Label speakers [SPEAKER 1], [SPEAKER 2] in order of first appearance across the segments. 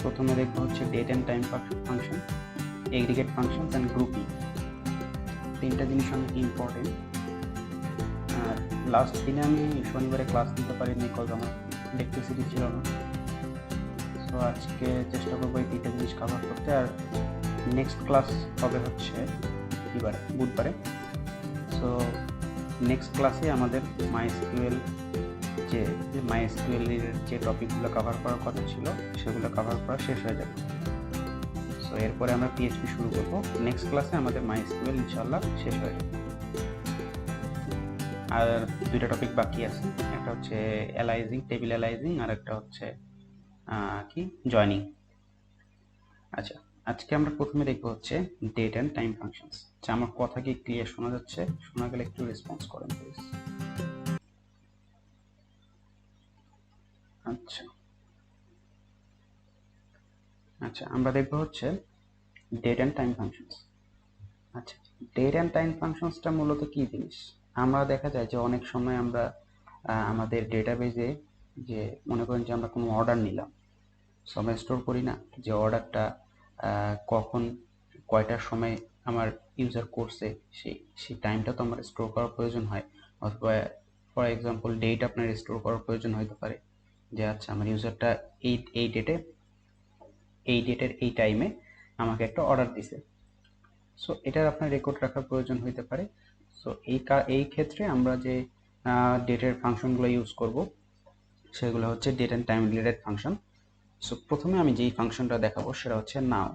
[SPEAKER 1] প্রথমে দেখবো হচ্ছে date and time function, aggregate functions and grouping. তিনটা জিনিস অনেক ইম্পর্টেন্ট। আর লাস্ট দিনে আমি শনিবারে ক্লাস নিতে পারিনি বিকজ আমার ইলেকট্রিসিটি ছিল না। সো আজকে চেষ্টা করবো এই তিনটা জিনিস কভার করতে। আর নেক্সট ক্লাস হবে হচ্ছে বুধবারে। সো নেক্সট ক্লাসে আমাদের মাইএসকিউএল এর যে টপিকগুলো কভার করার কথা ছিল সেগুলো কভার করা শেষ হয়ে যাবে। সো এরপরে আমরা পিএইচপি শুরু করবো। নেক্সট ক্লাসে আমাদের মাইএসকিউএল ইনশাআল্লাহ শেষ হয়ে যাবে। আর দুইটা টপিক বাকি আছে, একটা হচ্ছে অ্যালাইজিং, টেবিল অ্যালাইজিং, আর একটা হচ্ছে জয়নিং। আচ্ছা, আজকে আমরা প্রথমে দেখবো হচ্ছে ডেট অ্যান্ড টাইম ফাংশনস। আচ্ছা, আমার কথা কি ক্লিয়ার শোনা যাচ্ছে? শোনা গেলে একটু রেসপন্স করেন প্লিজ। আচ্ছা, আমরা দেখবো হচ্ছে ডেট অ্যান্ড টাইম ফাংশনস। আচ্ছা, ডেট অ্যান্ড টাইম ফাংশনসটা মূলত কি জিনিস? আমরা দেখা যায় যে অনেক সময় আমরা আমাদের ডেটাবেজে যে মনে করেন যে আমরা কোনো অর্ডার নিলাম, সো আমরা স্টোর করি না যে অর্ডারটা কখন কয়টার সময় আমার ইউজার করছে সেই টাইমটা তো আমার স্টোর করার প্রয়োজন হয়। অথবা ফর এক্সাম্পল ডেট আপনার স্টোর করার প্রয়োজন হতে পারে যে আচ্ছা আমার ইউজারটা এই ডেটের এই টাইমে আমাকে একটা অর্ডার দিছে। সো এটার আপনার রেকর্ড রাখার প্রয়োজন হতে পারে। সো এই ক্ষেত্রে আমরা যে ডেটের ফাংশনগুলো ইউজ করব সেগুলো হচ্ছে date and time related function. So প্রথমে আমি যেই ফাংশনটা দেখাবো সেটা হচ্ছে নাও।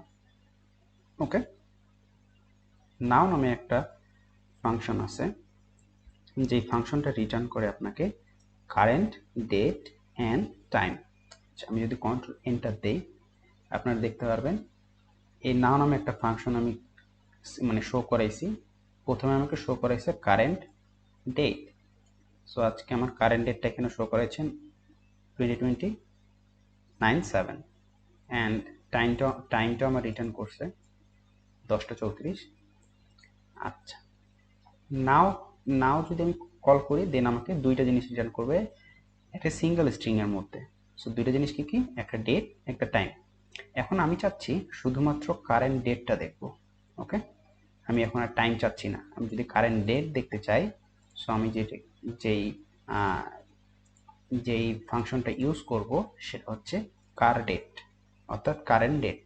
[SPEAKER 1] ওকে, নাও নামে একটা ফাংশন আছে, যেই ফাংশনটা রিটার্ন করে আপনাকে কারেন্ট, ডেট অ্যান্ড টাইম। আমি যদি কন্ট্রোল এন্টার দেই আপনারা দেখতে পারবেন এই নাও নামে একটা ফাংশন আমি শো করাইছি। প্রথমে আমাকে শো করাইছে কারেন্ট ডেট। সো আজকে আমার কারেন্ট ডেটটা এখানে শো করাইছেন 2020-9/7 অ্যান্ড টাইমটা আমার রিটার্ন করছে 10টা 34। আচ্ছা, নাও যদি আমি কল করি দেন আমাকে দুইটা জিনিস রিটার্ন করবে একটা সিঙ্গেল স্ট্রিং এর মধ্যে। সো দুইটা জিনিস কি, একটা ডেট একটা টাইম। এখন আমি চাচ্ছি শুধুমাত্র কারেন্ট ডেটটা দেখব। ওকে, আমি এখন আর টাইম চাচ্ছি না, আমি যদি কারেন্ট ডেট দেখতে চাই সো আমি যেই ফাংশনটা ইউজ করব সেটা হচ্ছে কার ডেট, অর্থাৎ কারেন্ট ডেট।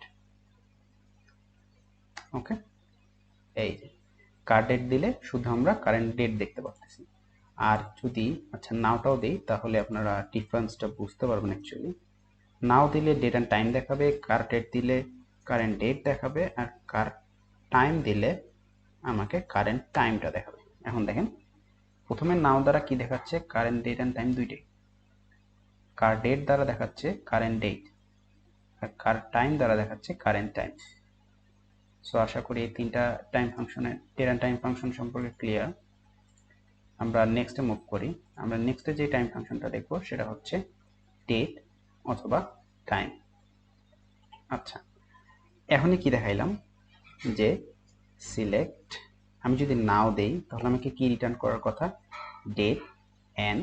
[SPEAKER 1] ওকে, এই যে কার ডেট দিলে শুধু আমরা কারেন্ট ডেট দেখতে পাচ্ছি। আর যদি আচ্ছা নাওটাও দিই তাহলে আপনারা ডিফারেন্সটা বুঝতে পারবেন। অ্যাকচুয়ালি নাও দিলে ডেট অ্যান্ড টাইম দেখাবে, কার ডেট দিলে কারেন্ট ডেট দেখাবে, আর কার টাইম দিলে আমাকে কারেন্ট টাইমটা দেখাবে। এখন দেখেন প্রথমে নাও দ্বারা কি দেখাচ্ছে, কারেন্ট ডেট অ্যান্ড টাইম দুইটাই। কার ডেট দ্বারা দেখাচ্ছে কারেন্ট ডেট, আর কার টাইম দ্বারা দেখাচ্ছে কারেন্ট টাইম। সো আশা করি এই তিনটা টাইম ফাংশনের ডেট অ্যান্ড টাইম ফাংশন সম্পর্কে ক্লিয়ার। আমরা নেক্সটে মুভ করি। আমরা নেক্সটে যে টাইম ফাংশনটা দেখবো সেটা হচ্ছে ডেট অথবা টাইম। আচ্ছা, এখনই কি দেখাইলাম যে সিলেক্ট, আমি যদি নাও দেই তাহলে আমাকে কি রিটার্ন করার কথা, ডেট অ্যান্ড,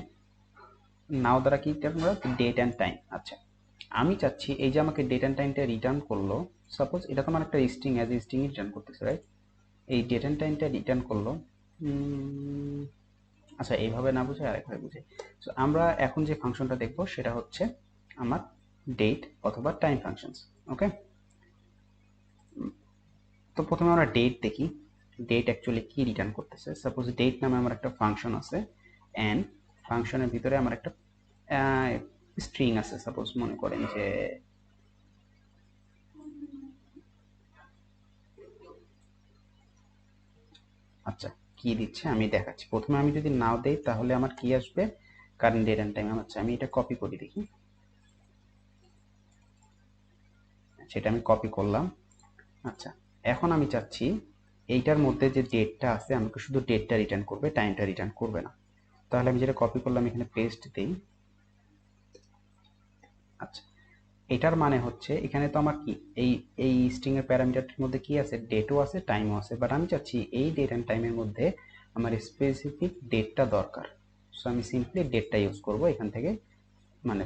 [SPEAKER 1] নাও দ্বারা কি রিটার্ন করা, ডেট অ্যান্ড টাইম। আচ্ছা, আমি চাচ্ছি এই যে আমাকে ডেট অ্যান্ড টাইমটা রিটার্ন করলো, সাপোজ এটা তো আমার একটা স্ট্রিং, অ্যাজ স্ট্রিং রিটার্ন করতেছে, রাইট? এই ডেট অ্যান্ড টাইমটা রিটার্ন করলো। আচ্ছা, এইভাবে না বুঝে আরেকভাবে বুঝে। সো আমরা এখন যে ফাংশনটা দেখবো সেটা হচ্ছে আমার ডেট অথবা টাইম ফাংশনস। ওকে, তো প্রথমে আমরা ডেট দেখি, ডেট অ্যাকচুয়ালি কি রিটার্ন করতেছে। সাপোজ ডেট নামে আমার একটা ফাংশন আছে অ্যান্ড ফাংশনের ভিতরে আমার একটা স্ট্রিং আছে। সাপোজ মনে করেন যে আচ্ছা কি দিচ্ছে আমি দেখাচ্ছি। প্রথমে আমি যদি নাও দেই তাহলে আমার কি আসবে, কারেন্ট ডেট অ্যান্ড টাইম। আচ্ছা, আমি এটা কপি করি দেখি। সেটা আমি কপি করলাম। আচ্ছা, এখন আমি চাচ্ছি এইটার মধ্যে যে ডেটটা আছে আমাকে শুধু ডেটটা রিটার্ন করবে, টাইমটা রিটার্ন করবে না। তাহলে আমি যেটা কপি করলাম এখানে পেস্ট দিই। আচ্ছা, এটার মানে হচ্ছে এখানে তো আমার কি এই স্ট্রিং এর প্যারামিটারটির মধ্যে কি আছে, ডেটও আছে টাইমও আছে, বাট আমি চাচ্ছি এই ডেট এন্ড টাইমের মধ্যে আমার স্পেসিফিক ডেটটা দরকার। সো আমি সিম্পলি ডেটটা ইউজ করব এখান থেকে, মানে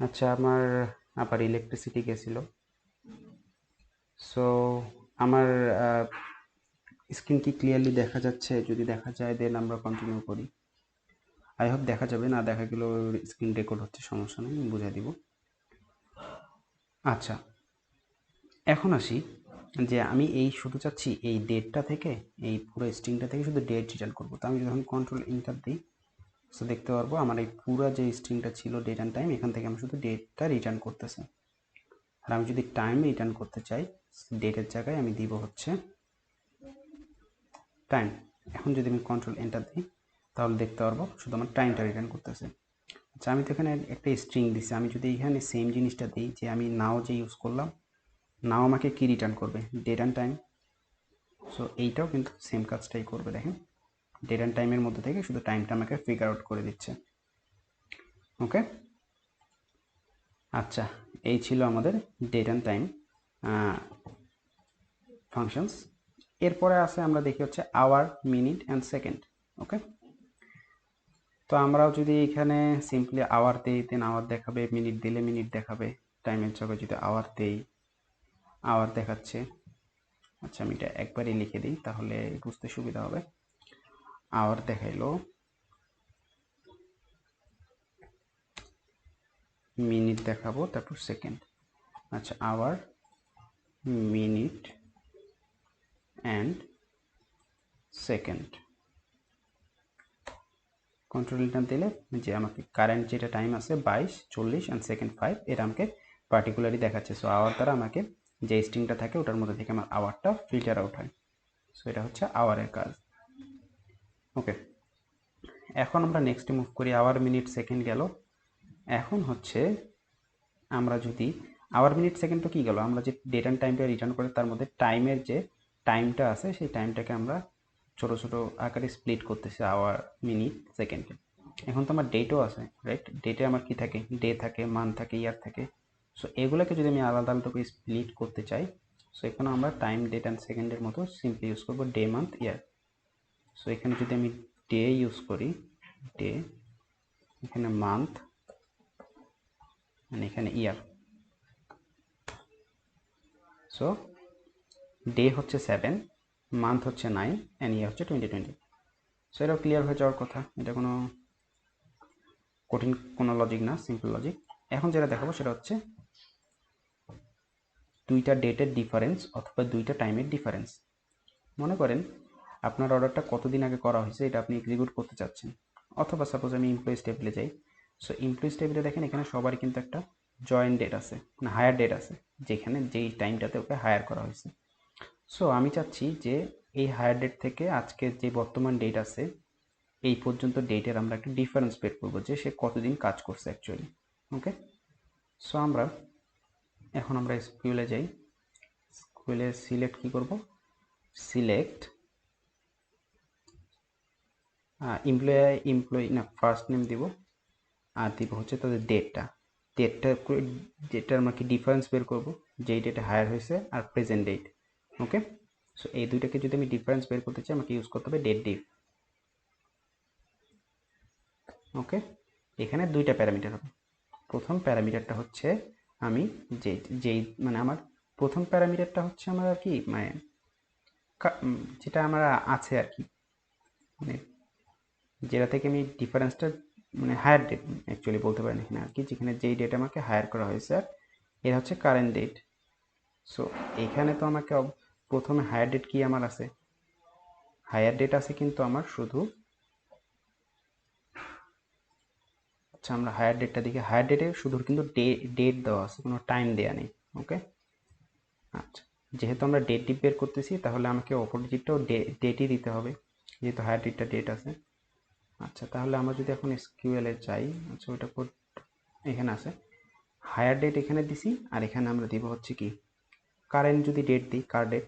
[SPEAKER 1] আচ্ছা, আমার আবার ইলেকট্রিসিটি গেছিল। সো আমার স্ক্রিন কি ক্লিয়ারলি দেখা যাচ্ছে? যদি দেখা যায় দেন আমরা কন্টিনিউ করি। আই হোপ দেখা যাবে, না দেখা গেলেও স্ক্রিন রেকর্ড হচ্ছে, সমস্যা নেই, আমি বুঝিয়ে দিব। আচ্ছা, এখন আসি যে আমি এই শুধু চাচ্ছি এই ডেটটা থেকে, এই পুরো স্ট্রিংটা থেকে শুধু ডেট রিটার্ন করবো। তো আমি যখন কন্ট্রোল এন্টার দিই, সো দেখতে পারবো আমার এই পুরো যে স্ট্রিংটা ছিল ডেট অ্যান্ড টাইম, এখান থেকে আমি শুধু ডেটটা রিটার্ন করতেছি। আর আমি যদি টাইম রিটার্ন করতে চাই, ডেটের জায়গায় আমি দিব হচ্ছে টাইম। এখন যদি আমি কন্ট্রোল এন্টার দিই, তাহলে দেখতে পারবো শুধু আমার টাইমটা রিটার্ন করতেছে। আচ্ছা, আমি তো এখানে একটা স্ট্রিং দিছি, আমি যদি এখানে সেম জিনিসটা দিই যে আমি নাও যে ইউজ করলাম, নাও আমাকে কি রিটার্ন করবে? Date and time. সো এইটাও কিন্তু সেম কাজটাই করবে, দেখেন ডেট অ্যান্ড টাইমের মধ্যে থেকে শুধু টাইমটা আমাকে ফিগার আউট করে দিচ্ছে। ওকে, আচ্ছা, এই ছিল আমাদের ডেট অ্যান্ড টাইম ফাংশনস। এরপরে আছে আমরা দেখি হচ্ছে আওয়ার, মিনিট অ্যান্ড সেকেন্ড। ওকে, তো আমরাও যদি এখানে সিম্পলি আওয়ার দিই, দেন আওয়ার দেখাবে, মিনিট দিলে মিনিট দেখাবে, টাইমের জায়গায় যদি আওয়ার দেই, আওয়ার দেখাচ্ছে। আচ্ছা, আমি এটা একবারই লিখে দিই তাহলে বুঝতে সুবিধা হবে। আওয়ার দেখাইলো, মিনিট দেখাবো, তারপর সেকেন্ড। আচ্ছা, hour, minute and second. Control enter দিলে যে আমাকে কারেন্ট যেটা টাইম আছে 22, 40 অ্যান্ড সেকেন্ড 5, এটা আমাকে পার্টিকুলারলি দেখাচ্ছে। সো আওয়ার দ্বারা আমাকে যে স্ট্রিংটা থাকে ওটার মধ্যে থেকে আমার আওয়ারটা ফিল্টার আউট হয়। সো এটা হচ্ছে আওয়ারের কাজ। ওকে, এখন আমরা নেক্সটে মুভ করি। আওয়ার, মিনিট, সেকেন্ড গেল। এখন হচ্ছে আমরা যদি আওয়ার, মিনিট, সেকেন্ড তো কী গেল, আমরা যে ডেট অ্যান্ড টাইমটা রিটার্ন করে তার মধ্যে টাইমের যে টাইমটা আছে সেই টাইমটাকে আমরা ছোটো ছোটো আকারে স্প্লিট করতেছি আওয়ার, মিনিট, সেকেন্ডে। এখন তো আমার ডেটও আছে, রাইট? ডেটে আমার কি থাকে? ডে থাকে, মান্থ থাকে, ইয়ার থাকে। সো এগুলোকে যদি আমি আলাদা আলাদা করে স্প্লিট করতে চাই, সো এখানে আমরা টাইম, ডেট অ্যান্ড সেকেন্ডের মতো সিম্পলি ইউজ করবো ডে, মান্থ, ইয়ার। সো এখানে যদি আমি ডে ইউজ করি, ডে, এখানে মান্থ, মানে এখানে ইয়ার। সো ডে হচ্ছে 7, মান্থ হচ্ছে 9 অ্যান্ড ইয়ার হচ্ছে 2020। সো এটাও ক্লিয়ার হয়ে যাওয়ার কথা, এটা কোনো কঠিন কোনো লজিক না, সিম্পল লজিক। এখন যেটা দেখাবো সেটা হচ্ছে দুইটা ডেটের ডিফারেন্স অথবা দুইটা টাইমের ডিফারেন্স। মনে করেন আপনার অর্ডারটা কতদিন আগে করা হয়েছে এটা আপনি এক্সিকিউট করতে চাচ্ছেন, অথবা সাপোজ আমি এমপ্লয়িজ টেবিলে যাই। সো এমপ্লয়িজ টেবিলে দেখেন এখানে সবারই কিন্তু একটা জয়েন ডেট আছে, না হায়ার ডেট আছে, যেখানে যেই টাইমটাতে ওকে হায়ার করা হয়েছে। সো আমি চাচ্ছি যে এই হায়ার ডেট থেকে আজকের যে বর্তমান ডেট আছে এই পর্যন্ত ডেটের আমরা একটা ডিফারেন্স বের করবো যে সে কতদিন কাজ করছে অ্যাকচুয়ালি। ওকে, সো এখন আমরা স্কুলে যাই। স্কুলে সিলেক্ট কি করব? সিলেক্ট এমপ্লয়ি না, ফার্স্ট নেম দিব, আর দিব হচ্ছে তাদের ডেটটা। ডেটটা আমরা কি ডিফারেন্স বের করব, যেই ডেটে হায়ার হয়েছে আর প্রেজেন্ট ডেট। ওকে, সো এই দুইটাকে যদি আমি ডিফারেন্স বের করতে চাই আমাকে ইউজ করতে হবে ডেট ডিফ। ওকে, এখানে দুইটা প্যারামিটার হবে। প্রথম প্যারামিটারটা হচ্ছে আমি যেই মানে আমার প্রথম প্যারামিটারটা হচ্ছে আমার আর কি মানে যেটা আমার আছে আর কি, মানে যেটা থেকে আমি ডিফারেন্সটা মানে হায়ার ডেট অ্যাকচুয়ালি বলতে পারেন এখানে আর কি, যেখানে যেই ডেট আমাকে হায়ার করা হয়েছে আর এটা হচ্ছে কারেন্ট ডেট। সো এখানে তো আমাকে প্রথমে হায়ার ডেট কি আমার আছে? হায়ার ডেট আছে কিন্তু আমার শুধু, আচ্ছা আমরা হায়ার ডেটটা দেখি। হায়ার ডেটে শুধু কিন্তু ডেট দেওয়া আছে, কোনো টাইম দেওয়া নেই। ওকে, আচ্ছা, যেহেতু আমরা ডেট ডিপ বের করতেছি তাহলে আমাকে অপোজিটটাও ডেটই দিতে হবে, যেহেতু হায়ার ডেটটা ডেট আছে। আচ্ছা, তাহলে আমরা যদি এখন এসকিউএলে চাই, আচ্ছা ওইটা এখানে আছে হায়ার ডেট এখানে দিছি, আর এখানে আমরা দিব হচ্ছে কি কারেন্ট। যদি ডেট দিই কার ডেট,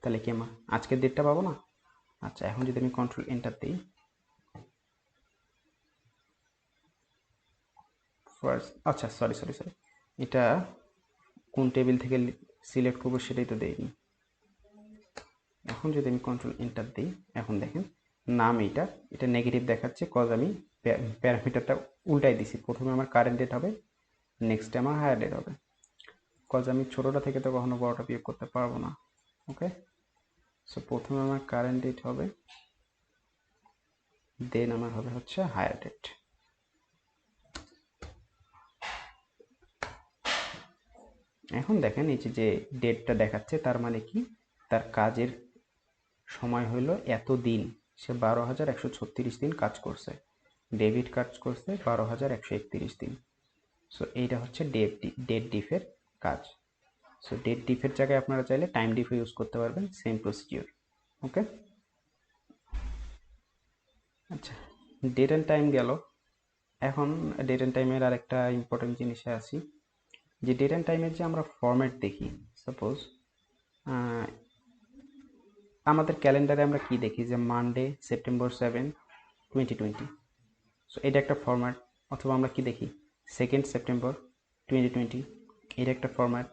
[SPEAKER 1] তাহলে কি আমার আজকের ডেটটা পাবো না? আচ্ছা, এখন যদি আমি কন্ট্রোল এন্টার দিই, ফার্স্ট, আচ্ছা সরি সরি সরি, এটা কোন টেবিল থেকে সিলেক্ট করবো সেটাই তো দেইনি। এখন যদি আমি কন্ট্রোল এন্টার দিই, এখন দেখেন নাম এটা নেগেটিভ দেখাচ্ছে, কজ আমি প্যারামিটারটা উল্টাই দিছি, প্রথমে আমার কারেন্ট ডেট হবে, নেক্সটে আমার হায়ার ডেট হবে, কজ আমি ছোটোটা থেকে তো কখনো বড়টা বিয়োগ করতে পারবো না। ওকে, সো প্রথমে আমার কারেন্ট ডেট হবে, দেন আমার হবে হচ্ছে হায়ার ডেট। এখন দেখেন এই যে ডেটটা দেখাচ্ছে, তার মানে কি, তার কাজের সময় হলো এত দিন, সে 12,136 দিন কাজ করছে, ডেবিট কাজ করছে 12,131 দিন। সো এইটা হচ্ছে ডেট ডিফের কাজ। সো ডেট ডিফের জায়গায় আপনারা চাইলে টাইম ডিফও ইউজ করতে পারবেন, সেম প্রসিডিওর। ওকে, আচ্ছা, ডেট অ্যান্ড টাইম গেল। এখন ডেট অ্যান্ড টাইমের আরেকটা ইম্পর্টেন্ট জিনিসে আসি, যে ডেট অ্যান্ড টাইমের যে আমরা ফরম্যাট দেখি, সাপোজ আমাদের ক্যালেন্ডারে আমরা কি দেখি, যে মানডে সেপ্টেম্বর 7, 2020। সো এটা একটা ফরম্যাট। অথবা আমরা কি দেখি, 2 সেপ্টেম্বর 2020, এটা একটা ফরম্যাট।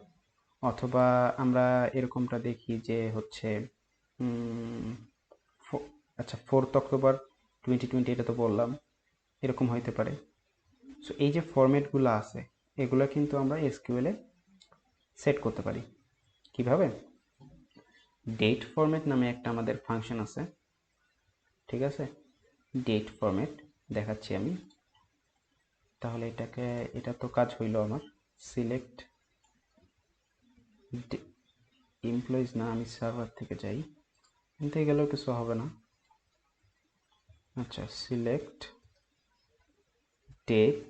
[SPEAKER 1] অথবা আমরা এরকমটা দেখি যে হচ্ছে আচ্ছা 4 অক্টোবর 2020, এটা তো বললাম, এরকম হইতে পারে। সো এই যে ফরম্যাটগুলো আছে, এগুলো কিন্তু আমরা এসকিউএলে সেট করতে পারি। কিভাবে? ডেট ফরম্যাট নামে একটা আমাদের ফাংশন আছে, ঠিক আছে, ডেট ফরম্যাট দেখাচ্ছি আমি। তাহলে এটা তো কাজ হইল আমার, সিলেক্ট এমপ্লয়িজ, না আমি সার্ভার থেকে যাই, এখান থেকে গেলেও কিছু হবে না। আচ্ছা, সিলেক্ট ডেট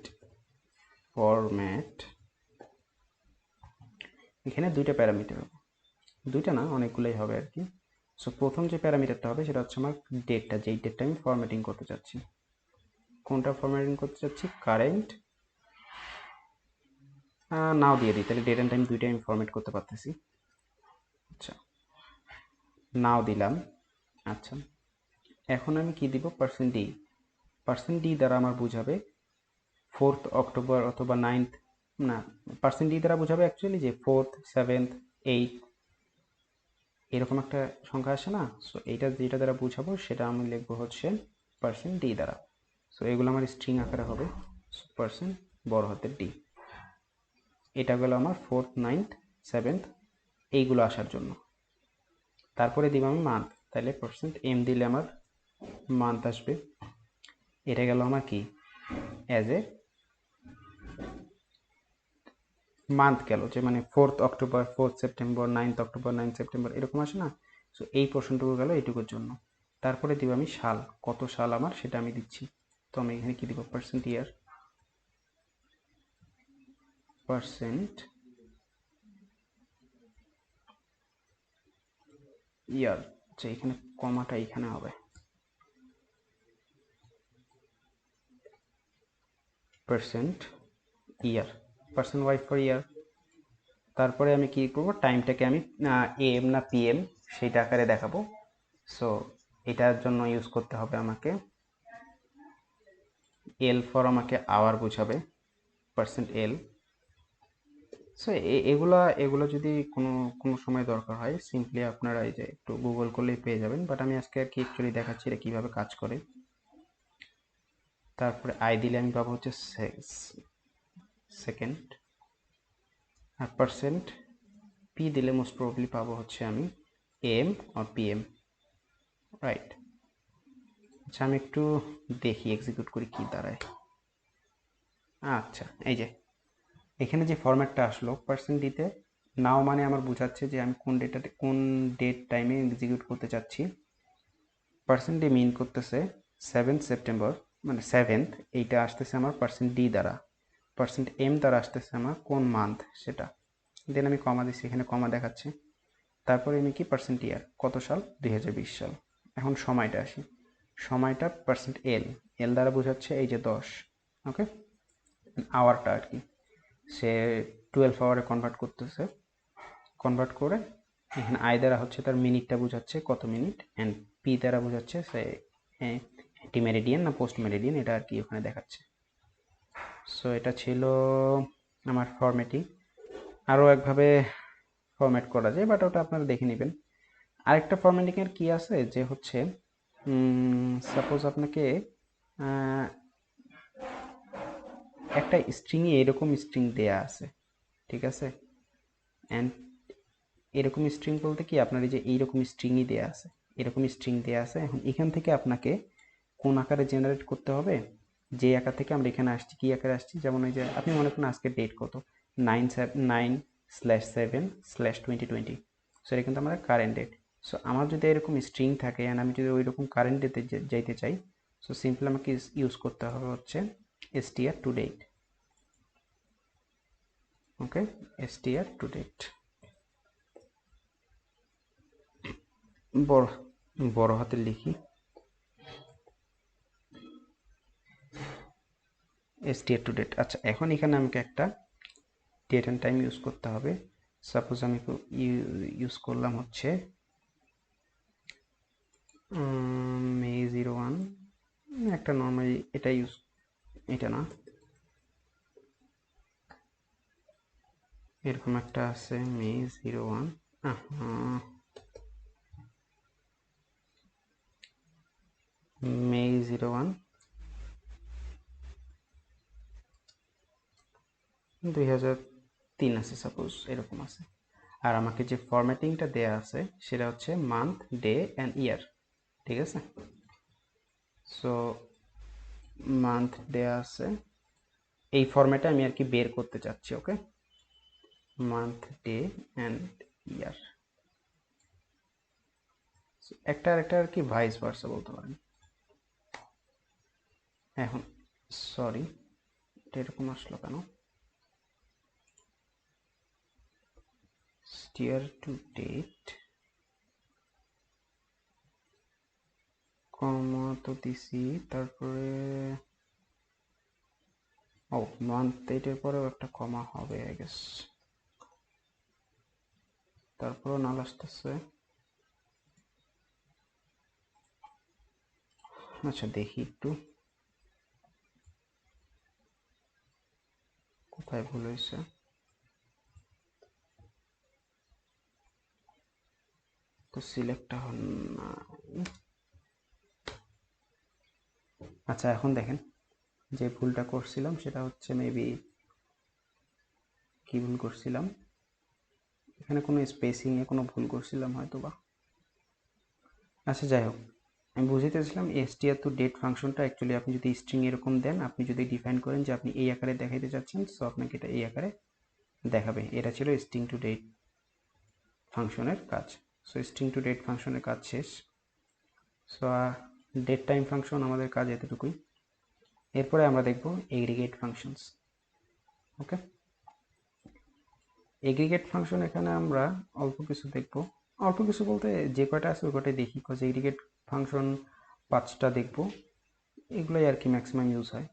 [SPEAKER 1] ফরম্যাট, এখানে দুইটা প্যারামিটার হবে, দুইটা না অনেকগুলোই হবে আর কি। সো প্রথম যে প্যারামিটারটা হবে সেটা হচ্ছে আমার ডেটটা, যেই ডেটটা আমি ফরম্যাটিং করতে চাচ্ছি। কোনটা ফরম্যাটিং করতে চাচ্ছি? কারেন্ট, নাও দিয়ে দিই, তাহলে ডেট অ্যান্ড টাইম দুইটাই আমি ফরম্যাট করতে পারতেছি। আচ্ছা, নাও দিলাম। আচ্ছা, এখন আমি কি দিব? %d। %d দ্বারা আমার বুঝাবে 4 অক্টোবর অথবা 9, না, %d দ্বারা বুঝাবে অ্যাকচুয়ালি যে 4, 7, 8, এরকম একটা সংখ্যা আসে না। সো এইটা যেটা দ্বারা বুঝাবো সেটা আমি লিখবো হচ্ছে %d দ্বারা। সো এগুলো আমার স্ট্রিং আকারে হবে, পার্সেন্ট বড় হাতের ডি। এটা গেল আমার 4th, 9th, 7th এইগুলো আসার জন্য। তারপরে দিব আমি মান্থ, তাহলে %m দিলে আমার মান্থ আসবে। এটা গেল আমার কি, অ্যাজ এ মান্থ গেল, যে মানে 4th October, 4th September, 9th October, 9th September এরকম আসে না। সো এই পোর্শনটুকু গেল এইটুকুর জন্য। তারপরে দিব আমি সাল, কত সাল আমার সেটা আমি দিচ্ছি। তো আমি এখানে কি দিব? %ইয়ার, %ইয়ার। আচ্ছা, এখানে কমাটা এখানে হবে, %ইয়ার, %y ফর ইয়ার। তারপরে আমি কি করব, টাইমটাকে আমি এম না পিএম সেইটা আকারে দেখাবো। সো এটার জন্য ইউজ করতে হবে আমাকে এল ফর, আমাকে আওয়ার বোঝাবে, %l। সো এগুলো যদি কোনো কোনো সময় দরকার হয়, সিম্পলি আপনারা এই যে একটু গুগল করলেই পেয়ে যাবেন, বাট আমি আজকে আর কি অ্যাকচুয়ালি দেখাচ্ছি এটা কীভাবে কাজ করে। তারপরে আই দিলে আমি পাবো হচ্ছে সেকেন্ড, আর %p দিলে মোস্ট প্রবাবলি পাবো হচ্ছে আমি এম আর পিএম, রাইট। আচ্ছা, আমি একটু দেখি এক্সিকিউট করি কি দাঁড়ায়। আচ্ছা, এই যে এখানে যে ফরম্যাটটা আসলো %dতে, নাও মানে আমার বোঝাচ্ছে যে আমি কোন ডেট টাইমে এক্সিকিউট করতে চাচ্ছি। %d মিন করতেছে 7th সেপ্টেম্বর, মানে 7th, এইটা আসতেছে আমার %d দ্বারা। %m দ্বারা আসতেছে আমার কোন মান্থ সেটা। দেন আমি কমা দিচ্ছি, এখানে কমা দেখাচ্ছে। তারপরে আমি কি %ইয়ার, কত সাল? 2020 সাল। এখন সময়টা আসি, সময়টা %l, এল দ্বারা বোঝাচ্ছে এই যে 10। ওকে, আওয়ারটা আর কি সে 12 আওয়ারে কনভার্ট করতেছে, কনভার্ট করে এখানে আই দ্বারা হচ্ছে তার মিনিটটা বোঝাচ্ছে কত মিনিট, অ্যান্ড পি দ্বারা বোঝাচ্ছে সে অ্যান্টি মেরিডিয়ান না পোস্ট মেরিডিয়ান, এটা আর কি ওখানে দেখাচ্ছে। সো এটা ছিল আমার ফরম্যাটিং। আরও একভাবে ফরম্যাট করা যায়, বাট ওটা আপনারা দেখে নেবেন। আরেকটা ফরম্যাটিংয়ের কি আছে, যে হচ্ছে সাপোজ আপনাকে একটা স্ট্রিংয়ে এরকম স্ট্রিং দেয়া আছে, ঠিক আছে? অ্যান্ড এরকম স্ট্রিং বলতে কি আপনার এই যে এইরকম স্ট্রিংই দেয়া আছে, এরকম স্ট্রিং দেয়া আছে। এখন এখান থেকে আপনাকে কোন আকারে জেনারেট করতে হবে, যে আকার থেকে আমরা এখানে আসছি, কি আকারে আসছি, যেমন ওই যে আপনি মনে করেন আজকের ডেট কত, 9/7/2020, সো এটা কিন্তু আমাদের কারেন্ট ডেট। সো আমার যদি এরকম স্ট্রিং থাকে অ্যান্ড আমি যদি ওই রকম কারেন্ট ডেতে যাইতে চাই, সো সিম্পল আমাকে ইউজ করতে হবে হচ্ছে str to date। Okay, str to date বড় বড় হাতে লিখি, str to date। আচ্ছা, এখন এখানে আমাকে একটা ডেট অ্যান্ড টাইম ইউজ করতে হবে। সাপোজ আমি ইউজ করলাম হচ্ছে May 01, একটা নর্মালি এটা ইউজ, এটা না, এরকম একটা আছে May 01, May 01 2003 আছে, সাপোজ এরকম আছে। আর আমাকে যে ফরম্যাটিংটা দেয়া আছে সেটা হচ্ছে মান্থ, ডে অ্যান্ড ইয়ার, ঠিক আছে? সো মান্থ দেয়া আছে, এই ফরম্যাটে আমি আর কি বের করতে চাচ্ছি। ওকে, মান্থ, ডে অ্যান্ড ইয়ার, একটা আরেকটা আর কি ভাইস ভার্সা বলতে পারেন। এখন সরি, এটা এরকম আসলো কেন, steer to date কমা তো দিছি, তারপরে ও মান্থ ডেটের পরেও একটা কমা হবে আই গেস, তারপরেও নাল আসতেছে। আচ্ছা দেখি একটু কোথায় ভুল হয়েছে। তো সিলেক্ট হন না। আচ্ছা এখন দেখেন, যে ভুলটা করছিলাম সেটা হচ্ছে মেবি, কি ভুল করছিলাম, এখানে কোনো স্পেসিংয়ে কোনো ভুল করছিলাম হয়তো বা। আচ্ছা যাই হোক, আমি বুঝাইতেছিলাম str to date ফাংশনটা অ্যাকচুয়ালি আপনি যদি স্ট্রিং এরকম দেন, আপনি যদি ডিফাইন করেন যে আপনি এই আকারে দেখাইতে চাচ্ছেন, সো আপনাকে এটা এই আকারে দেখাবে। এটা ছিল স্ট্রিং টু ডেট ফাংশনের কাজ। সো স্ট্রিং টু ডেট ফাংশনের কাজ শেষ। সো ডেট টাইম ফাংশন আমাদের কাজ এতটুকুই। এরপরে আমরা দেখব এগ্রিগেট ফাংশনস। ওকে, এগ্রিগেট ফাংশন এখানে আমরা অল্প কিছু দেখব, অল্প কিছু বলতে যে কয়টা আছে ওই কয়টাই দেখি, কজ এগ্রিগেট ফাংশন 5টা দেখব, এগুলোই আর কি ম্যাক্সিমাম ইউজ হয়।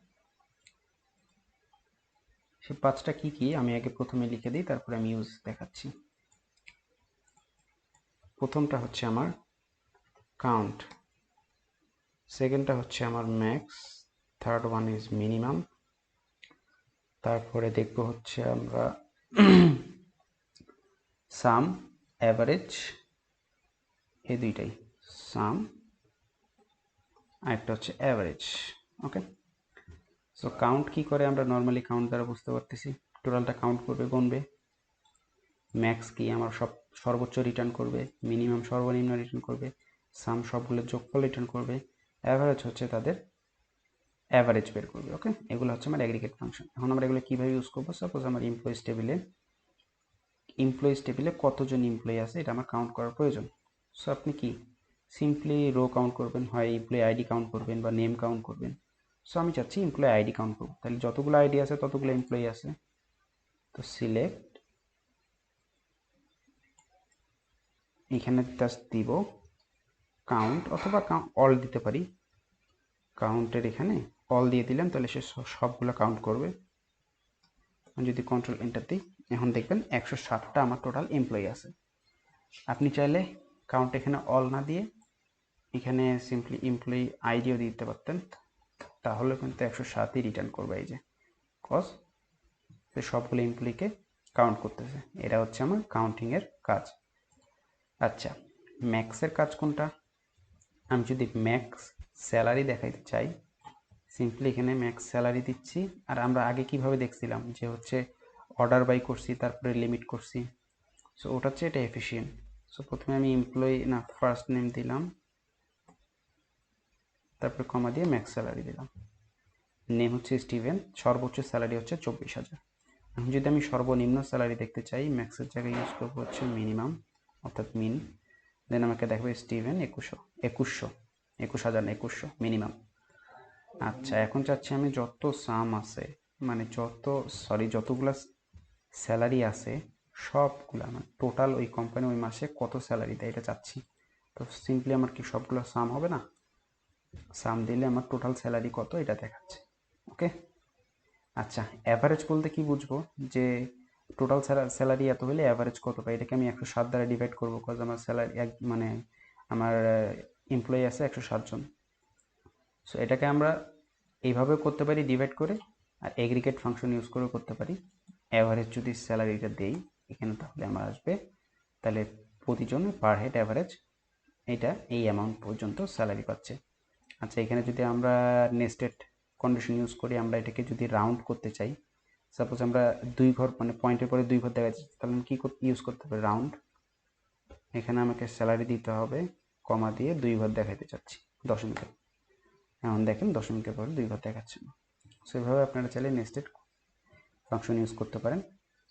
[SPEAKER 1] সে 5টা কি কি আমি আগে প্রথমে লিখে দিই, তারপরে আমি ইউজ দেখাচ্ছি। প্রথমটা হচ্ছে আমার কাউন্ট, সেকেন্ডটা হচ্ছে আমার max, third one is minimum, তারপরে দেখব হচ্ছে আমরা সাম, অ্যাভারেজ, এই দুইটাই, সাম আর একটা হচ্ছে অ্যাভারেজ। ওকে, সো কাউন্ট কি করে আমরা নর্মালি কাউন্ট দ্বারা বুঝতে পারতেছি, টোটালটা কাউন্ট করবে, গুনবে। ম্যাক্স কি আমার সব সর্বোচ্চ রিটার্ন করবে, মিনিমাম সর্বনিম্ন রিটার্ন করবে, সাম সবগুলো যোগফল রিটার্ন করবে, অ্যাভারেজ হচ্ছে তাদের অ্যাভারেজ বের করবে। ওকে, এগুলো হচ্ছে আমার অ্যাগ্রিগেট ফাংশন। এখন আমরা এগুলো কীভাবে ইউজ করবো, সাপোজ আমার এমপ্লয়িজ টেবিলে কতজন এমপ্লয়ি আছে এটা আমার কাউন্ট করার প্রয়োজন। সো আপনি কি সিম্পলি রো কাউন্ট করবেন, হয় এমপ্লয়ি আইডি কাউন্ট করবেন বা নেম কাউন্ট করবেন। সো আমি চাচ্ছি এমপ্লয়ি আইডি কাউন্ট করবো, তাহলে যতগুলো আইডি আছে ততগুলো এমপ্লয়ি আছে। তো সিলেক্ট, এখানে জাস্ট দিব কাউন্ট, অথবা অল দিতে পারি, কাউন্টের এখানে অল দিয়ে দিলাম, তাহলে সে সবগুলো কাউন্ট করবে। যদি কন্ট্রোল এন্টার দিই, এখন দেখবেন 107টা আমার টোটাল এমপ্লয়ি আছে। আপনি চাইলে কাউন্ট এখানে অল না দিয়ে এখানে সিম্পলি এমপ্লয়ি আইডিও দিতে পারতেন, তাহলে কিন্তু 107ই রিটার্ন করবে, এই যে কজ সে সবগুলো এমপ্লয়িকে কাউন্ট করতেছে। এটা হচ্ছে আমার কাউন্টিংয়ের কাজ। আচ্ছা, ম্যাক্সের কাজ কোনটা, আমি যদি ম্যাক্স স্যালারি দেখাইতে চাই, সিম্পলি এখানে ম্যাক্স স্যালারি দিচ্ছি। আর আমরা আগে কিভাবে দেখছিলাম যে হচ্ছে অর্ডার বাই করছি, তারপরে লিমিট করছি। সো ওটা হচ্ছে এটা এফিসিয়েন্ট। সো প্রথমে আমি ফার্স্ট নেম দিলাম, তারপরে কমা দিয়ে ম্যাক্স স্যালারি দিলাম। নেম হচ্ছে স্টিভেন, সর্বোচ্চ স্যালারি হচ্ছে 24,000। এখন যদি আমি সর্বনিম্ন স্যালারি দেখতে চাই, ম্যাক্সের জায়গায় ইউজ করবো হচ্ছে মিনিমাম, অর্থাৎ মিন। দেন আমাকে দেখবে স্টিভেন 21,000 মিনিমাম। আচ্ছা, এখন চাচ্ছি আমি যত সাম আছে, মানে যতগুলা স্যালারি আছে সবগুলা, মানে টোটাল ওই কোম্পানি ওই মাসে কত স্যালারি দেয় এটা চাচ্ছি। তো সিম্পলি আমার কি সবগুলো সাম হবে না? সাম দিলে আমার টোটাল স্যালারি কত এটা দেখাচ্ছে। ওকে। আচ্ছা, অ্যাভারেজ বলতে কি বুঝবো? যে টোটাল স্যালারি এত হলে অ্যাভারেজ কত পাই, এটাকে আমি 107 দ্বারা ডিভাইড করবো, বিকজ আমার স্যালারি মানে আমার এমপ্লয়ি আছে 107 জন। সো এটাকে আমরা এইভাবেও করতে পারি ডিভাইড করে, আর এগ্রিগেট ফাংশন ইউজ করেও করতে পারি। অ্যাভারেজ যদি স্যালারিটা দেই এখানে, তাহলে আমার আসবে তাহলে প্রতিজন পার হেড অ্যাভারেজ এটা এই অ্যামাউন্ট পর্যন্ত স্যালারি পাচ্ছে। আচ্ছা, এখানে যদি আমরা নেস্টেড কন্ডিশন ইউজ করি, আমরা এটাকে যদি রাউন্ড করতে চাই, সাপোজ আমরা 2 ঘর মানে পয়েন্টের পরে 2 ঘর দেখা যাচ্ছে, তাহলে আমি কী ইউজ করতে হবে? রাউন্ড। এখানে আমাকে স্যালারি দিতে হবে, কমা দিয়ে 2 ঘর দেখাতে চাচ্ছি দশমিকে। এখন দেখেন দশমিকের পরে 2 ঘর দেখাচ্ছে না। সো এভাবে আপনারা চাইলে নেস্টেড ফাংশন ইউজ করতে পারেন।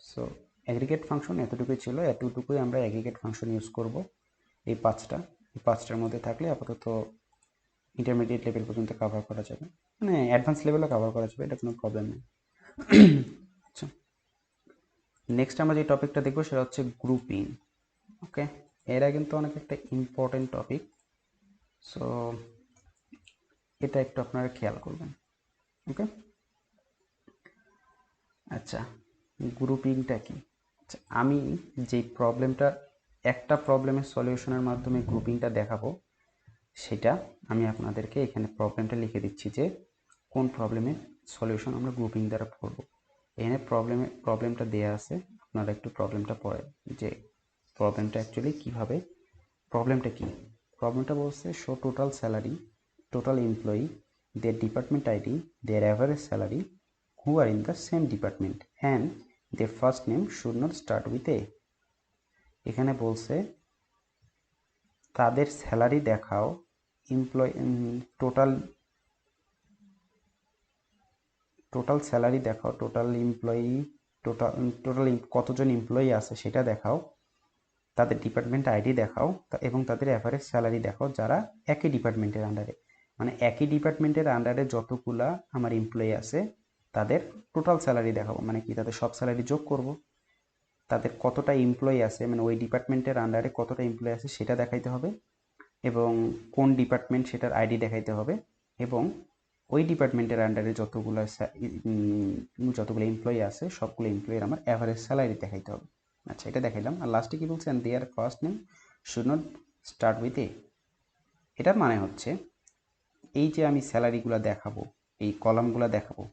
[SPEAKER 1] সো অ্যাগ্রিগেট ফাংশন এতটুকুই ছিল, এতটুকুই আমরা অ্যাগ্রিগেট ফাংশন ইউজ করব। এই পাঁচটার মধ্যে থাকলে আপাতত ইন্টারমিডিয়েট লেভেল পর্যন্ত কভার করা যাবে, মানে অ্যাডভান্স লেভেলও কভার করা যাবে, এটা কোনো প্রবলেম নেই। আচ্ছা, নেক্সট আমরা যে টপিকটা দেখবো সেটা হচ্ছে গ্রুপিং। ওকে, এরা কিন্তু অনেক একটা ইম্পর্টেন্ট টপিক। সো এটা একটু আপনারা খেয়াল করবেন। ওকে। আচ্ছা, গ্রুপিংটা কি? আচ্ছা, আমি যে একটা প্রবলেমের সলিউশনের মাধ্যমে গ্রুপিংটা দেখাবো, সেটা আমি আপনাদেরকে এখানে প্রবলেমটা লিখে দিচ্ছি যে কোন প্রবলেমের সলিউশন আমরা গ্রুপিং দ্বারা করব। এখানে প্রবলেমটা দেয়া আছে, আপনারা একটু প্রবলেমটা পড়েন যে প্রবলেমটা অ্যাকচুয়ালি কীভাবে, প্রবলেমটা কি। প্রবলেমটা বলছে show total salary, total employee, their department ID, their average salary who are in the same department and their first name should not start with a। এখানে বলছে তাদের স্যালারি দেখাও, টোটাল স্যালারি দেখাও, টোটাল কতজন এমপ্লয়ি আছে সেটা দেখাও, তাদের ডিপার্টমেন্ট আইডি দেখাও, এবং তাদের অ্যাভারেজ স্যালারি দেখাও যারা একই ডিপার্টমেন্টের আন্ডারে, মানে একই ডিপার্টমেন্টের আন্ডারে যতগুলা আমার এমপ্লয়ি আছে তাদের টোটাল স্যালারি দেখাবো, মানে কি তাদের সব স্যালারি যোগ করব, তাদের কতটা এমপ্লয়ি আছে, মানে ওই ডিপার্টমেন্টের আন্ডারে কতটা এমপ্লয়ি আছে সেটা দেখাইতে হবে, এবং কোন ডিপার্টমেন্ট সেটার আইডি দেখাইতে হবে, এবং ওই ডিপার্টমেন্টের আন্ডারে যতগুলো এমপ্লয়ি আছে সবগুলো এমপ্লয়ির আমার অ্যাভারেজ স্যালারি দেখাইতে হবে। আচ্ছা, এটা দেখাইলাম। আর লাস্টে কি বলছেন? Their first name should not start with A. এটার মানে হচ্ছে এই যে আমি স্যালারিগুলো দেখাবো, এই কলামগুলো দেখাবো,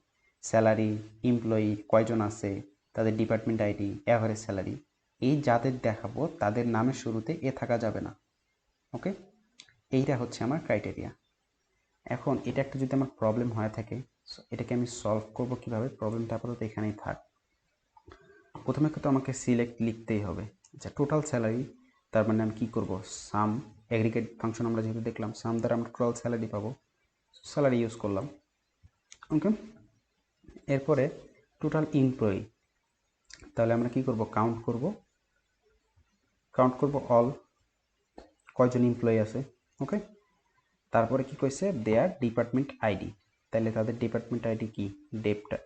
[SPEAKER 1] স্যালারি, এমপ্লয়ি কয়জন আছে, তাদের ডিপার্টমেন্ট আইডি, অ্যাভারেজ স্যালারি, এই যাদের দেখাবো তাদের নামের শুরুতে এ থাকা যাবে না। ওকে, এইটা হচ্ছে আমার ক্রাইটেরিয়া। এখন এটা একটা যদি আমার প্রবলেম হয়ে থাকে, এটাকে আমি সলভ করব কিভাবে? প্রবলেমটা আপাতত এখানেই থাক। প্রথমে তো আমাকে সিলেক্ট লিখতেই হবে। আচ্ছা, টোটাল স্যালারি, তার মানে আমি কী করবো? সাম, অ্যাগ্রিগেট ফাংশন আমরা যেহেতু দেখলাম, সাম দ্বারা আমরা টোটাল স্যালারি পাবো, স্যালারি ইউজ করলাম। ওকে, এরপরে টোটাল এমপ্লয়ি, তাহলে আমরা কি করব? কাউন্ট করব অল, কয়জন এমপ্লয়ি আছে। ওকে, তারপরে কি কইছে? দেয়ার ডিপার্টমেন্ট আইডি, তাহলে তাদের ডিপার্টমেন্ট আইডি কি?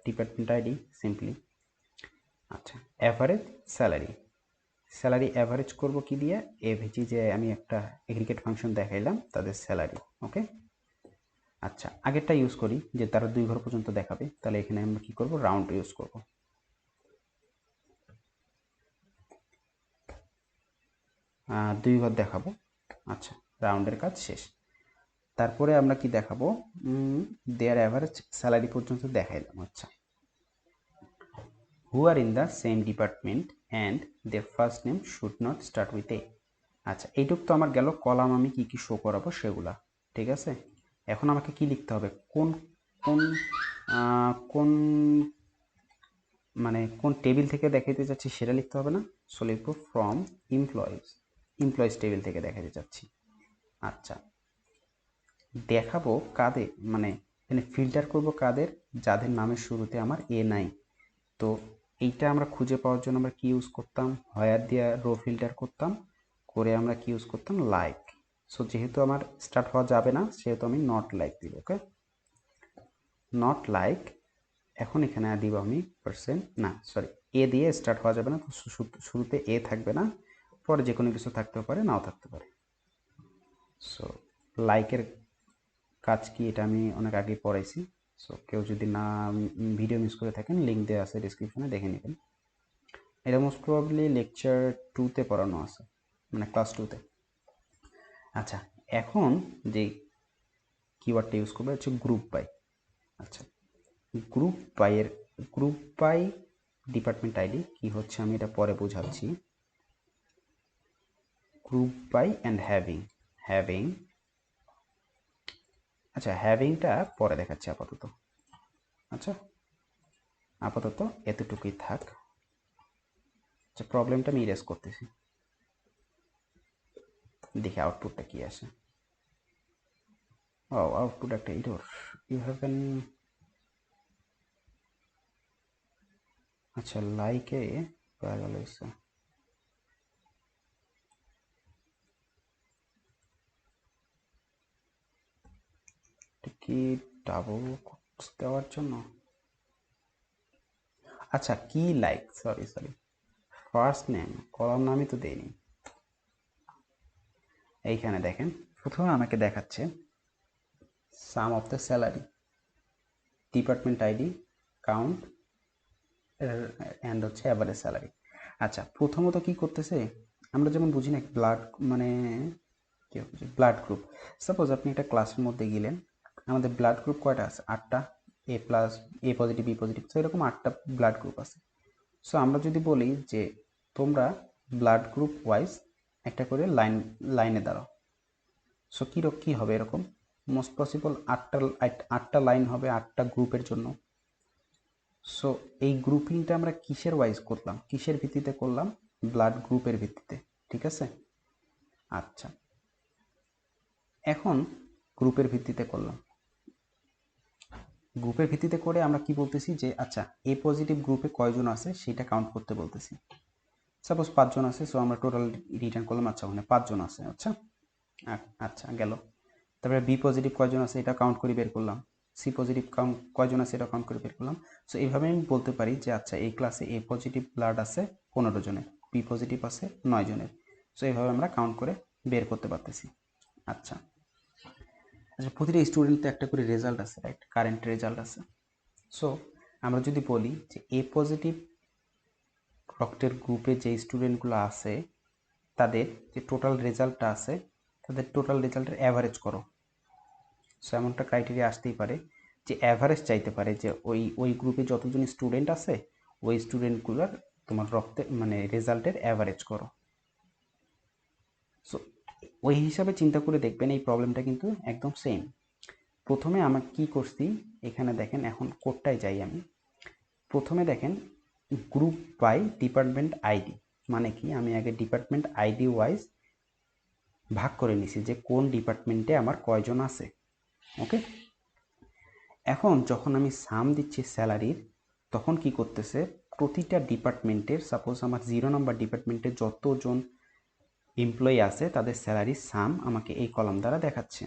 [SPEAKER 1] Department ID simply. আচ্ছা, অ্যাভারেজ স্যালারি অ্যাভারেজ করব কি দিয়ে? এভিজি, যে আমি একটা এগ্রিগেট ফাংশন দেখাইলাম তাদের স্যালারি। ওকে, আচ্ছা, আগেরটা ইউজ করি যে তারা 2 ঘর পর্যন্ত দেখাবে, তাহলে এখানে আমরা কি করব? রাউন্ড ইউজ করব। 2 ঘর দেখাবো। আচ্ছা, রাউন্ডের কাজ শেষ। তারপরে আমরা কি দেখাবো? দেয়ার অ্যাভারেজ স্যালারি পর্যন্ত দেখাইলাম। আচ্ছা, who are in the same department and their first name should not start with A. আচ্ছা, এইটুক তো আমার গেল কলাম, আমি কি কি শো করাবো সেগুলা, ঠিক আছে। এখন আমাকে কি লিখতে হবে? কোন কোন কোন মানে কোন টেবিল থেকে দেখাইতে যাচ্ছি সেটা লিখতে হবে না, সো লিখবো ফ্রম এমপ্লয়িজ টেবিল থেকে দেখাতে যাচ্ছি। আচ্ছা, দেখাবো কাদের, মানে এখানে ফিল্টার করব কাদের, যাদের নামের শুরুতে আমার এ নাই। তো এইটা আমরা খুঁজে পাওয়ার জন্য আমরা কি ইউজ করতাম, হোয়ার দিয়ে রো ফিল্টার করতাম, করে আমরা কি ইউজ করতাম, লাইক। সো যেহেতু আমার স্টার্ট হওয়া যাবে না সেহেতু আমি নট লাইক দিব। ওকে, নট লাইক। এখন এখানে দিব আমি পার্সেন্ট, না সরি, এ দিয়ে স্টার্ট হওয়া যাবে না, তো শুরুতে এ থাকবে না, পরে যে কোনো কিছু থাকতে পারে নাও থাকতে পারে। সো লাইকের কাজ কি এটা আমি অনেক আগে পড়াইছি। সো কেউ যদি না ভিডিও মিস করে থাকেন লিঙ্ক দেওয়া আছে ডিসক্রিপশনে, দেখে নেবেন। এটা মোস্ট প্রবাবলি লেকচার 2-তে পড়ানো আছে, মানে ক্লাস 2-তে। আচ্ছা, এখন যে কিওয়ার্ডটা ইউজ করবো হচ্ছে গ্রুপ বাই। আচ্ছা, গ্রুপ বাই ডিপার্টমেন্ট আইডি কি হচ্ছে আমি এটা পরে বোঝাচ্ছি। গ্রুপ বাই অ্যান্ড হ্যাভিং, আচ্ছা হ্যাভিংটা পরে দেখাচ্ছি আপাতত। আচ্ছা, আপাতত এতটুকুই থাক। আচ্ছা, প্রবলেমটা আমি ইরেজ করতেছি, দেখি আউটপুটটা কি আসে। ও, আউটপুট একটা এরর, ইউ হ্যাভ এন, আচ্ছা লাইকে পাওয়া গেল এসে। কি ডাবল দেওয়ার জন্য, আচ্ছা কি like, sorry first name column নামই তো দেইনি। এইখানে দেখেন প্রথমে আমাকে দেখাচ্ছে sum of the salary, department ID, count and হচ্ছে অ্যাভারেজ স্যালারি। আচ্ছা, প্রথমত কি করতেছে, আমরা যেমন বুঝি না ব্লাড, মানে কি হচ্ছে ব্লাড গ্রুপ। সাপোজ আপনি একটা ক্লাসের মধ্যে গেলেন, আমাদের ব্লাড গ্রুপ কয়টা আছে, 8টা, এ প্লাস, এ পজিটিভ, বি পজিটিভ, তো এরকম 8টা ব্লাড গ্রুপ আছে। সো আমরা যদি বলি যে তোমরা ব্লাড গ্রুপ ওয়াইজ একটা করে লাইনে দাঁড়াও, সো কী হবে এরকম, মোস্ট পসিবল 8টা লাইন হবে 8টা গ্রুপের জন্য। সো এই গ্রুপিংটা আমরা কিসের ওয়াইজ করলাম, কিসের ভিত্তিতে করলাম, ব্লাড গ্রুপের ভিত্তিতে, ঠিক আছে। আচ্ছা, এখন গ্রুপের ভিত্তিতে করলাম, গ্রুপের ভিত্তিতে করে আমরা কি বলতেছি যে আচ্ছা এ পজিটিভ গ্রুপে কয়জন আছে সেটা কাউন্ট করতে বলতেছি। সাপোজ 5 জন আছে, সো আমরা টোটাল রিটার্ন করলাম, আচ্ছা ওখানে 5 জন আছে। আচ্ছা, আচ্ছা গেল। তারপরে বি পজিটিভ কয়জন আছে এটা কাউন্ট করে বের করলাম, সি পজিটিভ কয়জন আছে এটা কাউন্ট করে বের করলাম। সো এইভাবে আমি বলতে পারি যে আচ্ছা এই ক্লাসে এ পজিটিভ ব্লাড আছে 15 জনের, বি পজিটিভ আছে 9 জনের। সো এইভাবে আমরা কাউন্ট করে বের করতে পারতেছি। আচ্ছা, আচ্ছা প্রতিটা স্টুডেন্ট তো একটা করে রেজাল্ট আছে, রাইট, কারেন্ট রেজাল্ট আছে। সো আমরা যদি বলি যে এ পজিটিভ রক্তের গ্রুপে যে স্টুডেন্টগুলো আছে তাদের যে টোটাল রেজাল্টটা আছে, তাদের টোটাল রেজাল্টের অ্যাভারেজ করো। সো এমনটা ক্রাইটেরিয়া আসতেই পারে যে অ্যাভারেজ চাইতে পারে যে ওই গ্রুপে যতজন স্টুডেন্ট আছে ওই স্টুডেন্টগুলোর তোমার রক্তে মানে রেজাল্টের অ্যাভারেজ করো। সো ওই হিসাবে চিন্তা করে দেখবেন এই প্রবলেমটা কিন্তু একদম সেম। প্রথমে আমরা কি করছি, এখানে দেখেন, এখন কোডটায় যাই আমি। প্রথমে দেখেন গ্রুপ বাই ডিপার্টমেন্ট আইডি, মানে কি আমি আগে ডিপার্টমেন্ট আইডি ওয়াইজ ভাগ করে নিছি যে কোন ডিপার্টমেন্টে আমার কয়জন আছে। ওকে, এখন যখন আমি সাম দিচ্ছি স্যালারির, তখন কি করতেছে প্রতিটা ডিপার্টমেন্টের, সাপোজ আমার 0 নম্বর ডিপার্টমেন্টে যতজন এমপ্লয়ি আছে তাদের স্যালারির সাম আমাকে এই কলাম দ্বারা দেখাচ্ছে।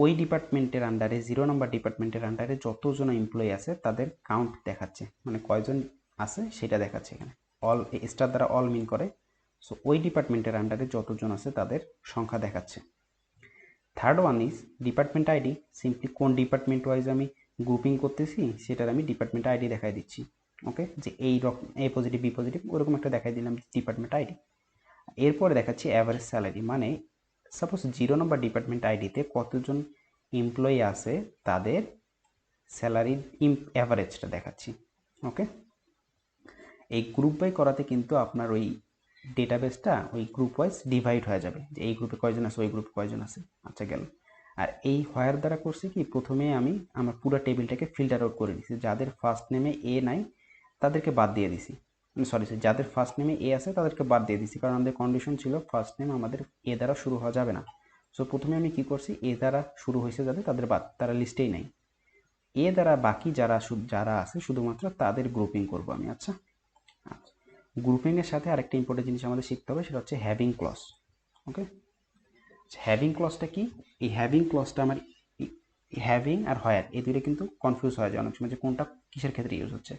[SPEAKER 1] ওই ডিপার্টমেন্টের আন্ডারে 0 নম্বর ডিপার্টমেন্টের আন্ডারে যতজন এমপ্লয়ি আছে তাদের কাউন্ট দেখাচ্ছে, মানে কয়জন আছে সেটা দেখাচ্ছে এখানে। অল স্টার দ্বারা অল মিন করে, সো ওই ডিপার্টমেন্টের আন্ডারে যতজন আছে তাদের সংখ্যা দেখাচ্ছে। Third one is department ID, simply কোন ডিপার্টমেন্ট ওয়াইজ আমি গ্রুপিং করতেছি সেটার আমি ডিপার্টমেন্ট আইডি দেখাই দিচ্ছি। ওকে, যে এই রকম এ পজিটিভ বি পজিটিভ ওরকম একটা দেখাই দিলাম ডিপার্টমেন্ট আইডি। এরপরে দেখাচ্ছি অ্যাভারেজ স্যালারি, মানে সাপোজ 0 নম্বর ডিপার্টমেন্ট আইডিতে কতজন এমপ্লয়ি আছে তাদের স্যালারির অ্যাভারেজটা দেখাচ্ছি। ওকে, এই গ্রুপ বাই করাতে কিন্তু আপনার ওই ডেটাবেসটা ওই গ্রুপ ওয়াইজ ডিভাইড হয়ে যাবে যে এই গ্রুপে কয়জন আছে ওই গ্রুপে কয়জন আছে। আচ্ছা গেল। আর এই হোয়ার দ্বারা করছি কি, প্রথমে আমি আমার পুরো টেবিলটাকে ফিল্টার আউট করে দিছি, যাদের ফার্স্ট নেমে এ নাই তাদেরকে বাদ দিয়ে দিছি, সরি যাদের ফার্স্ট নেমে এ আছে তাদেরকে বাদ দিয়ে দিছি, কারণ আমাদের কন্ডিশন ছিল ফার্স্ট নেম আমাদের এ দ্বারা শুরু হওয়া যাবে না। সো প্রথমে আমি কি করছি, এ দ্বারা শুরু হয়েছে যাদের তাদের বাদ, তারা লিস্টেই নাই। এ দ্বারা বাকি যারা যারা আছে শুধুমাত্র তাদের গ্রুপিং করব আমি। আচ্ছা, গ্রুপিংয়ের সাথে আরেকটা ইম্পর্টেন্ট জিনিস আমাদের শিখতে হবে, সেটা হচ্ছে হ্যাভিং ক্লজ। ওকে, হ্যাভিং ক্লজটা কি? এই হ্যাভিং ক্লজটা আমার হ্যাভিং আর হয়ার এই দুইটা কিন্তু কনফিউজ হয়ে যায় অনেক সময় যে কোনটা কিসের ক্ষেত্রে ইউজ হচ্ছে।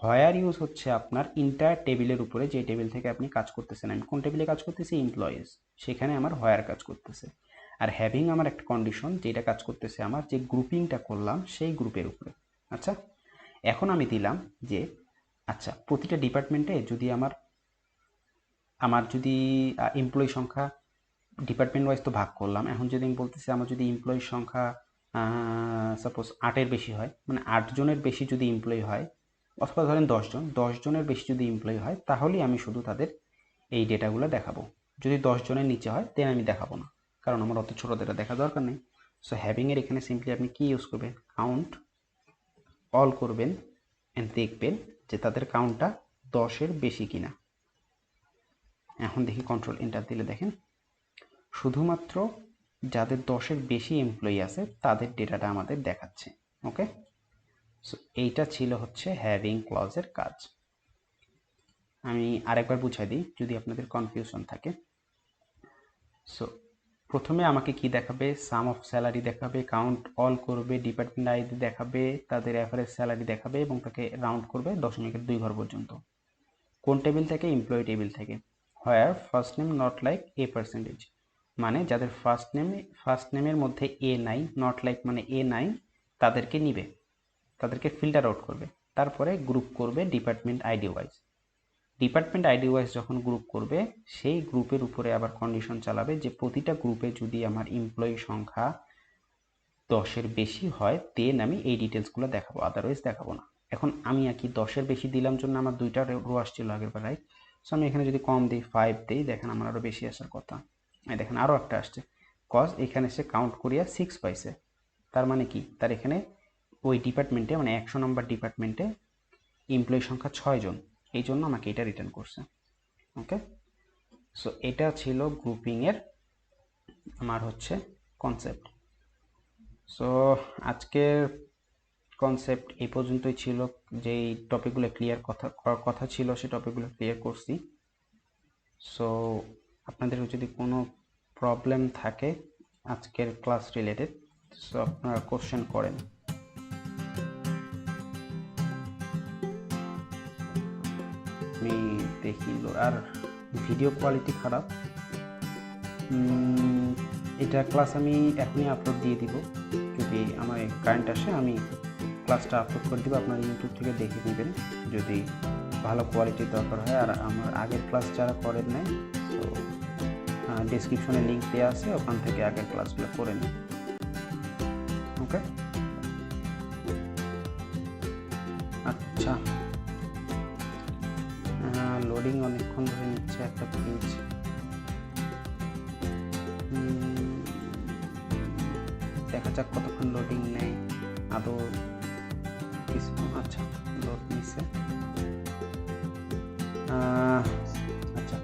[SPEAKER 1] হয়ার ইউজ হচ্ছে আপনার ইন্টায়ার টেবিলের উপরে, যে টেবিল থেকে আপনি কাজ করতেছেন, আমি কোন টেবিলে কাজ করতেছি, এমপ্লয়িজ, সেখানে আমার হয়ার কাজ করতেছে। আর হ্যাভিং আমার একটা কন্ডিশন, যেটা কাজ করতেছে আমার যে গ্রুপিংটা করলাম সেই গ্রুপের উপরে। আচ্ছা, এখন আমি দিলাম যে আচ্ছা প্রতিটা ডিপার্টমেন্টে যদি আমার যদি এমপ্লয়ি সংখ্যা ডিপার্টমেন্ট ওয়াইজ তো ভাগ করলাম, এখন যদি আমি বলতেছি আমার যদি এমপ্লয়ির সংখ্যা সাপোজ 8-এর বেশি হয়, মানে 8 জনের বেশি যদি এমপ্লয়ি হয়, অথবা ধরেন 10 জনের বেশি যদি এমপ্লয়ি হয়, তাহলেই আমি শুধু তাদের এই ডেটাগুলো দেখাবো। যদি 10 জনের নিচে হয় দেন আমি দেখাবো না, কারণ আমার অত ছোটো ডেটা দেখা দরকার নেই। সো হ্যাভিংয়ের এখানে সিম্পলি আপনি কি ইউজ করবেন, কাউন্ট অল করবেন, অ্যান্ড দেখবেন যে তাদের কাউন্টটা 10-এর বেশি কিনা। এখন দেখি কন্ট্রোল এন্টার দিলে দেখেন শুধুমাত্র যাদের 10-এর বেশি এমপ্লয়ি আছে তাদের ডেটাটা আমাদের দেখাচ্ছে। ওকে, সো এইটা ছিল হচ্ছে হ্যাভিং ক্লজের কাজ। আমি আরেকবার বুঝাই দিই যদি আপনাদের কনফিউশন থাকে। সো প্রথমে আমাকে কি দেখাবে, সাম অফ স্যালারি দেখাবে, কাউন্ট অল করবে, ডিপার্টমেন্ট আইডি দেখাবে, তাদের অ্যাভারেজ স্যালারি দেখাবে এবং তাকে রাউন্ড করবে দশমিকের 2 ঘর পর্যন্ত। কোন টেবিল থেকে, এমপ্লয়ি টেবিল থেকে। Where first name not like A percentage, মানে যাদের ফার্স্ট নেমের মধ্যে এ নাই, নট লাইক মানে এ নাই, তাদেরকে নিবে, তাদেরকে ফিল্টার আউট করবে, তারপরে গ্রুপ করবে department ID wise. Department ID wise যখন গ্রুপ করবে, সেই গ্রুপের উপরে আবার কন্ডিশন চালাবে যে প্রতিটা গ্রুপে যদি আমার এমপ্লয়ি সংখ্যা 10-এর বেশি হয় দেন আমি এই ডিটেলসগুলো দেখাবো, আদারওয়াইজ দেখাবো না। এখন আমি কি 10-এর বেশি দিলাম জন্য আমার 2টা রো আসছিল আগের বার, রাইট? সো আমি এখানে যদি কম দিই 5 দিই, দেখেন আমার আরও বেশি আসার কথা। এই দেখেন আরও একটা আসছে, কজ এখানে সে কাউন্ট করিয়া 6 পাইছে, তার মানে কি, তার এখানে ওই ডিপার্টমেন্টে মানে 100 নম্বর ডিপার্টমেন্টে এমপ্লয়ি সংখ্যা 6 জন, এই জন্য আমাকে এটা রিটার্ন করছে। ওকে, সো এটা ছিল গ্রুপিংয়ের আমার হচ্ছে কনসেপ্ট। সো আজকের কনসেপ্ট এই পর্যন্তই ছিল, যেই টপিকগুলো ক্লিয়ার কথা ছিল সেই টপিকগুলো ক্লিয়ার করছি। সো আপনাদের যদি কোনো প্রবলেম থাকে আজকের ক্লাস রিলেটেড, সো আপনারা কোশ্চেন করেন। আমি দেখি, আর ভিডিও কোয়ালিটি খারাপ, এটা ক্লাস আমি এখনই আপলোড দিয়ে দিব, যদি আমার কারেন্ট আসে আমি ক্লাসটা আপলোড করে দিব, আপনারা ইউটিউব থেকে দেখে নেবেন যদি ভালো কোয়ালিটির দরকার হয়। আর আমার আগের ক্লাস যারা করেন নাই, তো ডেসক্রিপশনে লিঙ্ক দেওয়া আছে, ওখান থেকে আগের ক্লাসগুলো করে নিন। ওকে, আচ্ছা, লোডিং অনেকক্ষণ ধরে নিচ্ছে একটা পেজ, দেখা যাক কতক্ষণ লোডিং নেয় আদৌ কিছু। আচ্ছা, লোড নিচ্ছে। আচ্ছা,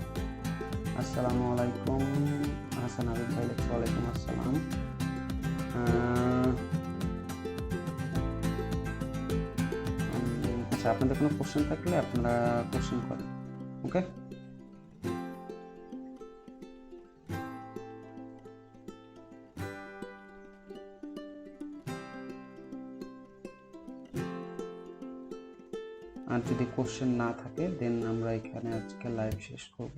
[SPEAKER 1] আসসালামু আলাইকুম হাসান আবিদ ভাই, ওয়ালাইকুম আসসালাম। আচ্ছা, আপনাদের কোনো কোশ্চেন থাকলে আপনারা কোশ্চেন করেন। ওকে, আর যদি কোশ্চেন না থাকে দেন আমরা এখানে আজকে লাইভ শেষ করব।